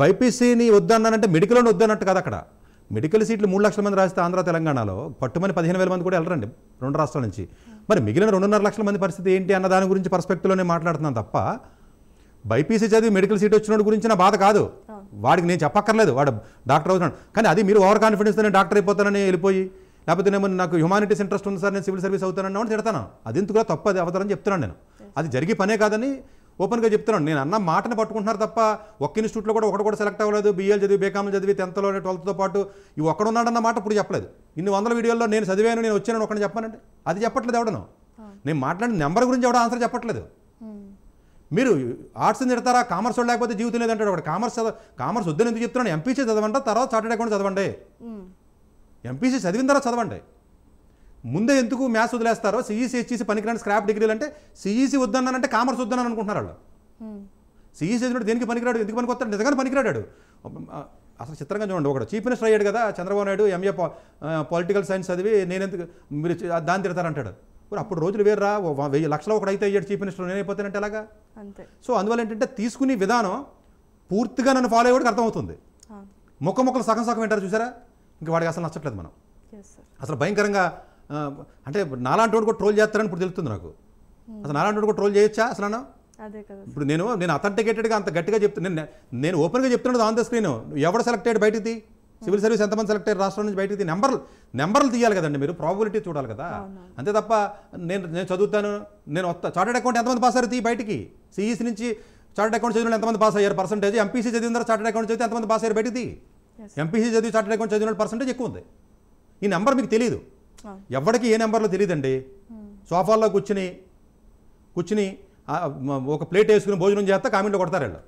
బైపీసీని వద్దన్నానంటే మెడికల్లోనే వద్దన్నట్టు కదా అక్కడ. మెడికల్ సీట్లు 3 లక్షల మంది రాస్తే ఆంధ్ర తెలంగాణలో పట్టుమని 15,000 మంది కూడా వెళ్ళరండి 2 రాష్ట్రాల నుంచి. మరి మిగిలిన 2.5 లక్షల మంది పరిస్థితి ఏంటి అన్న దాని గురించి పర్స్పెక్టివ్లోనే మాట్లాడుతున్నాను తప్ప బైపీసీ చదివి మెడికల్ సీట్ వచ్చిన గురించి నా బాధ కాదు. వాడికి నేను చెప్పక్కర్లేదు, వాడు డాక్టర్ అవుతున్నాడు. కానీ అది మీరు ఓవర్ కాన్ఫిడెన్స్తో నేను డాక్టర్ అయిపోతానని వెళ్ళిపోయి, లేకపోతే నేను నాకు హ్యుమానిటీస్ ఇంట్రెస్ట్ ఉంది సార్ నేను సివిల్ సర్వీస్ అవుతానని అని తిడతాను. అది ఎందుకు తప్పు, అది అవతారని చెప్తున్నాను నేను. అది జరిగే పనే కాదని ఓపెన్గా చెప్తున్నాను. నేను అన్న మాటని పట్టుకుంటున్నారు తప్ప ఒక్క ఇన్స్టిట్యూట్లో కూడా ఒకటి కూడా సెలెక్ట్ అవ్వలేదు. బీఎల్ చదివి బీకామ్లు చదివి 10th 12th పాటు ఇవి ఒక్కడున్నాడన్న మాట ఇప్పుడు చెప్పలేదు. ఇన్ని 100 వీడియోల్లో నేను చదివాను నేను వచ్చాను ఒకటి చెప్పానంటే అది చెప్పట్లేదు ఎవడను. నేను మాట్లాడిన నెంబర్ గురించి ఎవడో ఆన్సర్ చెప్పట్లేదు. మీరు ఆర్ట్స్ తిడతారా, కామర్స్ లేకపోతే జీవితం లేదంటాడు ఒకటి. కామర్స్ వద్దని ఎందుకు చెప్తున్నాను, ఎంపీసీ చదవండి, తర్వాత చార్టెడ్ అకౌంట్ చదవండి. ఎంపీసీ చదివిన తర్వాత చదవండి. ముందే ఎందుకు మ్యాథ్స్ వదిలేస్తారో, సిఈసీ హెచ్ఈసీ పనికిరాని స్క్రాప్ డిగ్రీలు అంటే సిఈసీ వద్దన్నానంటే కామర్స్ వద్దన్నాను అనుకుంటున్నారు వాళ్ళు. సిఈసీ చదివినట్టు దేనికి పనికిరాడు, ఎందుకు పనికొస్తాడు, నిజంగానే పనికిరాడాడు. అసలు చిత్రంగా చూడండి, ఒకటి చీఫ్ మినిస్టర్ అయ్యాడు కదా Chandrababu Naidu, MA political science చదివి నేనెందుకు మీరు దాన్ని తిడతారంటాడు. అప్పుడు రోజులు వేర్రా, 1,000 లక్షలు ఒకటి అయ్యాడు చీఫ్ మినిస్టర్, నేనైపోతానంటే ఎలాగా. సో అందువల్ల ఏంటంటే తీసుకునే విధానం పూర్తిగా నన్ను ఫాలో అయ్యేవాడికి అర్థమవుతుంది. మొక్కలు సగం సగం వింటారు చూసారా, ఇంక వాడికి అసలు నచ్చట్లేదు. మనం అసలు భయంకరంగా అంటే నాలాంటి వాడు కూడా ట్రోల్ చేస్తారని ఇప్పుడు తెలుస్తుంది నాకు. అసలు నాలాంటి వాడు కూడా ట్రోల్ చేయొచ్చా అసలు? ఇప్పుడు నేను అథెంటికేటెడ్గా అంత గట్టిగా చెప్తున్నాను, నేను ఓపెన్గా చెప్తున్నాను ఆన్ ద స్క్రీన్. ఎవడు సెలెక్ట్ అయ్యాడు బయటికి, సివిల్ సర్వీస్ ఎంతమంది సెలెక్ట్ అయ్యారు రాష్ట్రం నుంచి బయటికి, నెంబర్లు తీయాలి కదండి, మీరు ప్రాబిలిటీ చూడాలి కదా. అంతే తప్ప నేను చదువుతాను, నేను వస్తా చార్టెడ్ అకౌంట్ ఎంతమంది పాస్ అయ్యారు బయటికి, సిఈసీ నుంచి చార్టెడ్ అకౌంట్ చదివిన ఎంతమంది పాస్ అయ్యారు పర్సెంటేజ్, ఎంపీసీ చదివిన తర్వాత చార్టెడ్ అకౌంట్ చదివితే ఎంతమంది పాస్ అయ్యారు బయటికి, ఎంపీసీ చదివి చార్టెడ్ అకౌంట్ చదివిన పర్సెంటేజ్ ఎక్కువ ఉంది. ఈ నెంబర్ మీకు తెలియదు, ఎవరికి ఏ నెంబర్లో తెలియదండి. సోఫాల్లో కూర్చుని ఒక ప్లేట్ వేసుకుని భోజనం చేస్తే కామెంట్లో కొడతారు వాళ్ళు.